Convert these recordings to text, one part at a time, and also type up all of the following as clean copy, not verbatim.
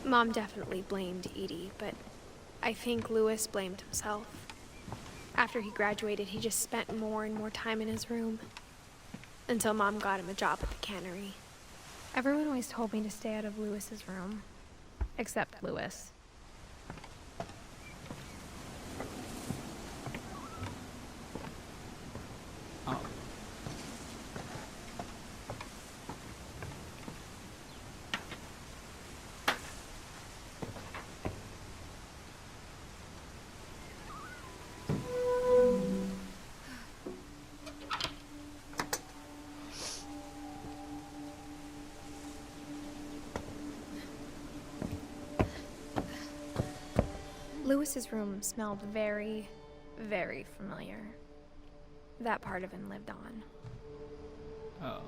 Mom definitely blamed Edie, but I think Louis blamed himself. After he graduated, he just spent more and more time in his room. Until Mom got him a job at the cannery. Everyone always told me to stay out of Louis's room. Except Louis. Oh. Louis's room smelled very, very familiar. That part of him lived on. Oh.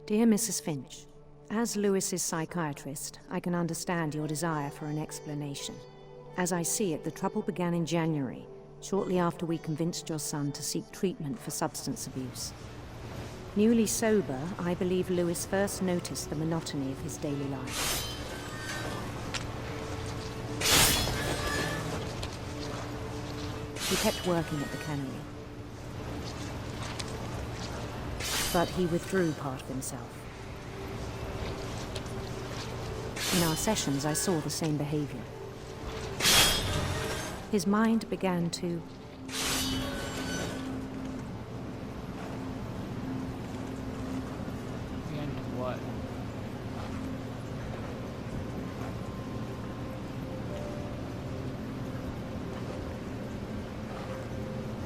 Dear Mrs. Finch, as Louis's psychiatrist, I can understand your desire for an explanation. As I see it, the trouble began in January, shortly after we convinced your son to seek treatment for substance abuse. Newly sober, I believe Louis first noticed the monotony of his daily life. He kept working at the cannery. But he withdrew part of himself. In our sessions, I saw the same behavior. His mind began to... Began to what?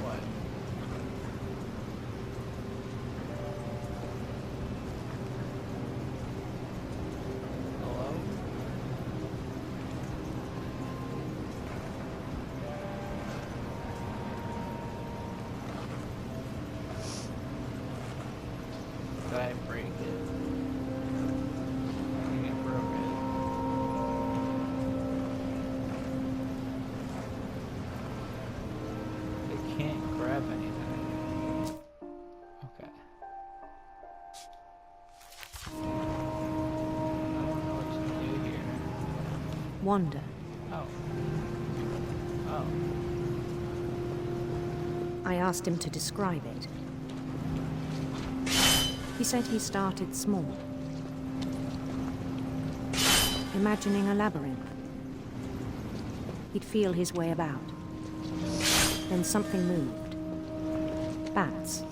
What? Hello? Did I break it? I think I broke it. I can't grab anything. Okay. I don't know what to do here. wander. Oh. Oh. I asked him to describe it. He said he started small, imagining a labyrinth. He'd feel his way about. Then something moved. Bats.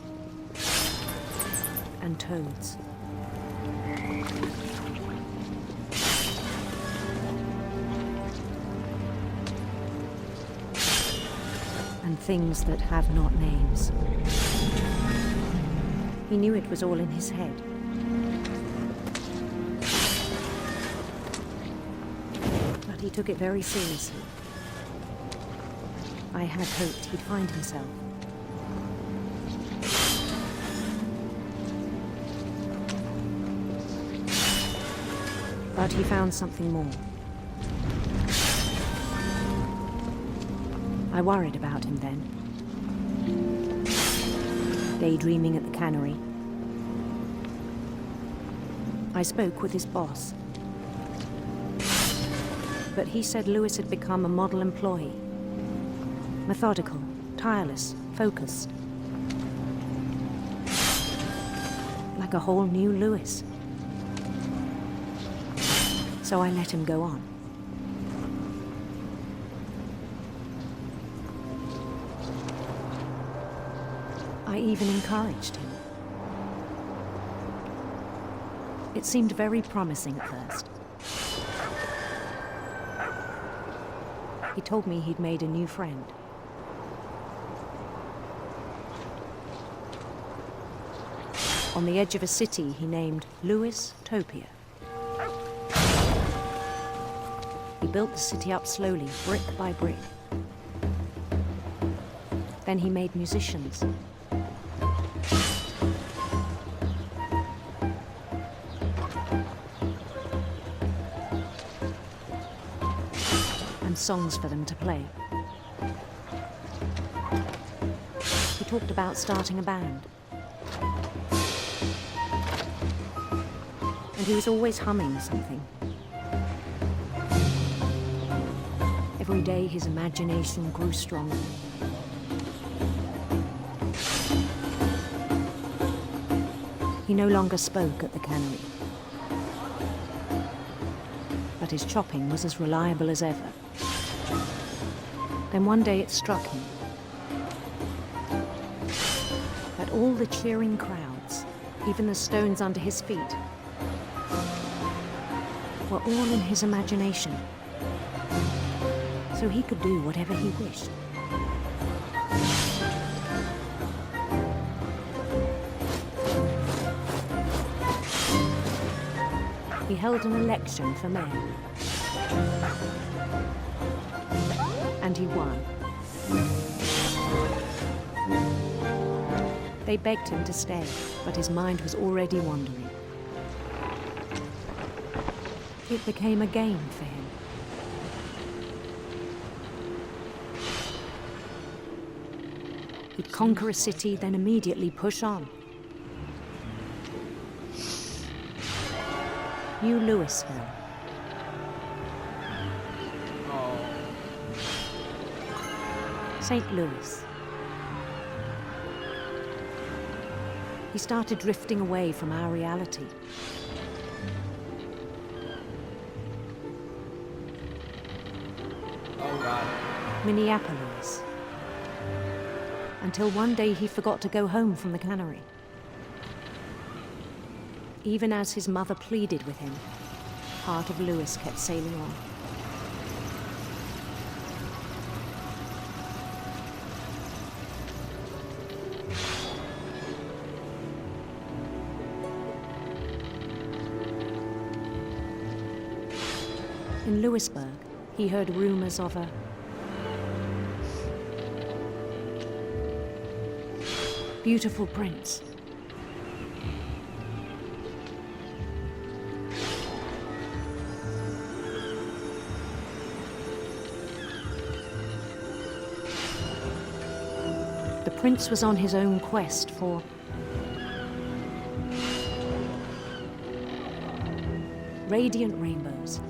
And toads. And things that have not names. He knew it was all in his head. But he took it very seriously. I had hoped he'd find himself. But he found something more. I worried about him then. Daydreaming at the cannery. I spoke with his boss. But he said Louis had become a model employee. Methodical, tireless, focused. Like a whole new Louis. So I let him go on. I even encouraged him. It seemed very promising at first. He told me he'd made a new friend. On the edge of a city he named Louis Topia. He built the city up slowly, brick by brick. Then he made musicians. And songs for them to play. He talked about starting a band. And he was always humming something. Every day his imagination grew stronger. He no longer spoke at the cannery. But his chopping was as reliable as ever. Then one day it struck him that all the cheering crowds, even the stones under his feet, were all in his imagination. So he could do whatever he wished. He held an election for mayor. And he won. They begged him to stay, but his mind was already wandering. It became a game for him. He'd conquer a city, then immediately push on. New Louisville. Oh. St. Louis. He started drifting away from our reality. Oh God. Minneapolis. Until one day he forgot to go home from the cannery. Even as his mother pleaded with him, part of Louis kept sailing on. In Louisburg, he heard rumors of a beautiful prince. The prince was on his own quest for radiant rainbows.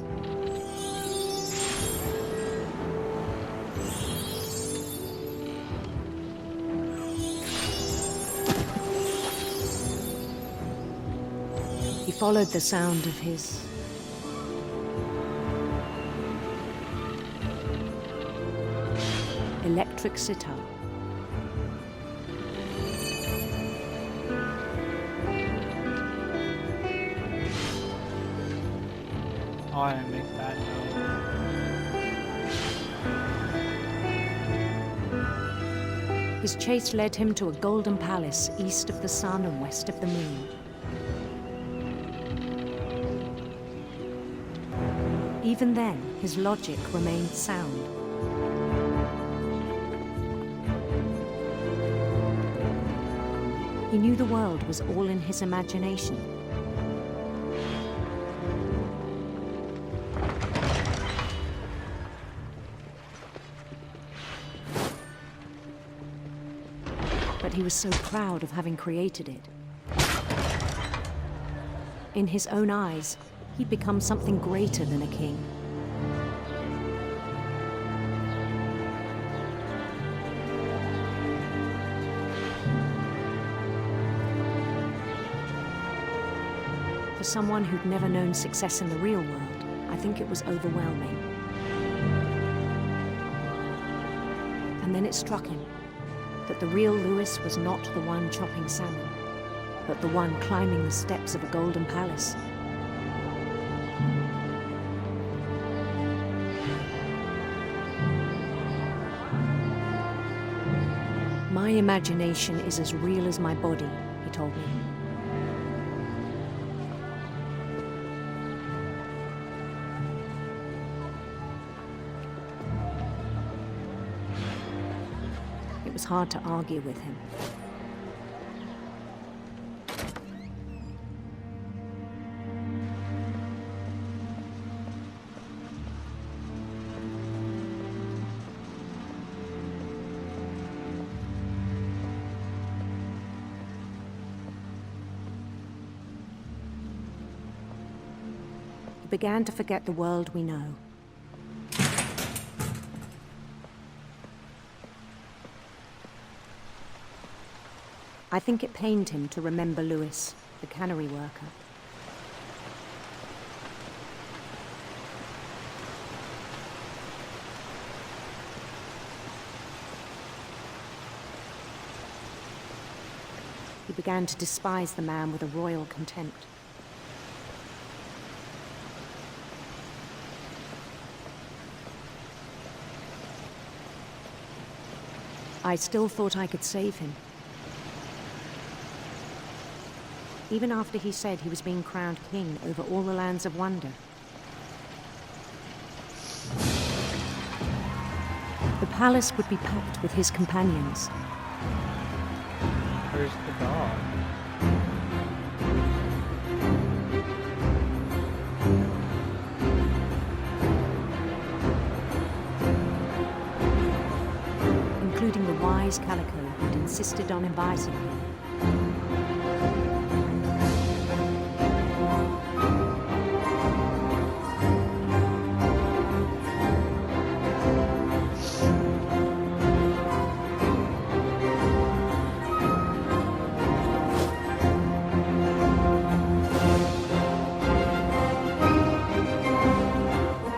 He followed the sound of his electric sitar. Oh, I didn't make that note. His chase led him to a golden palace east of the sun and west of the moon. Even then, his logic remained sound. He knew the world was all in his imagination. But he was so proud of having created it. In his own eyes, he'd become something greater than a king. For someone who'd never known success in the real world, I think it was overwhelming. And then it struck him that the real Louis was not the one chopping salmon, but the one climbing the steps of a golden palace. My imagination is as real as my body, he told me. It It was hard to argue with him. He began to forget the world we know. I think it pained him to remember Lewis, the cannery worker. He began to despise the man with a royal contempt. I still thought I could save him. Even after he said he was being crowned king over all the lands of wonder. The palace would be packed with his companions. Where's the dog? Including the wise Calico who'd insisted on inviting him.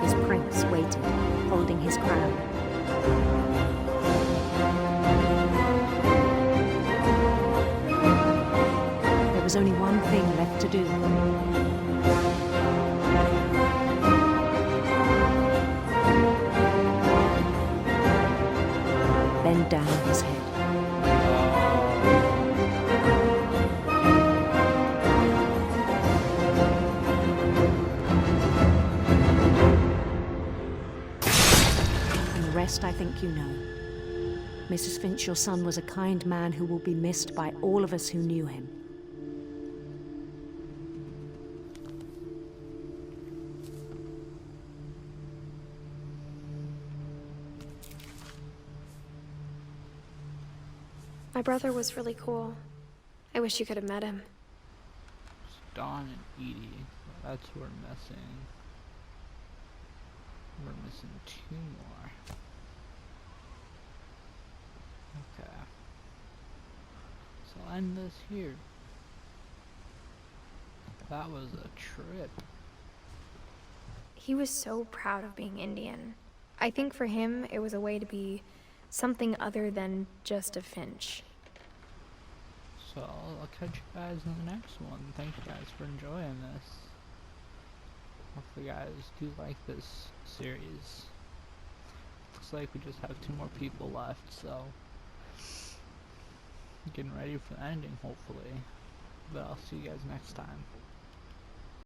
His prince waited, holding his crown. There was only one thing left to do. Bend down his head. And the rest I think you know. Mrs. Finch, your son was a kind man who will be missed by all of us who knew him. My brother was really cool. I wish you could have met him. It's Dawn and Edie. That's who we're missing. We're missing 2 more. Okay. So I'll end this here. That was a trip. He was so proud of being Indian. I think for him, it was a way to be something other than just a Finch. So I'll catch you guys in the next one. Thank you guys for enjoying this. Hopefully you guys do like this series. Looks like we just have 2 more people left, so getting ready for the ending hopefully. But I'll see you guys next time.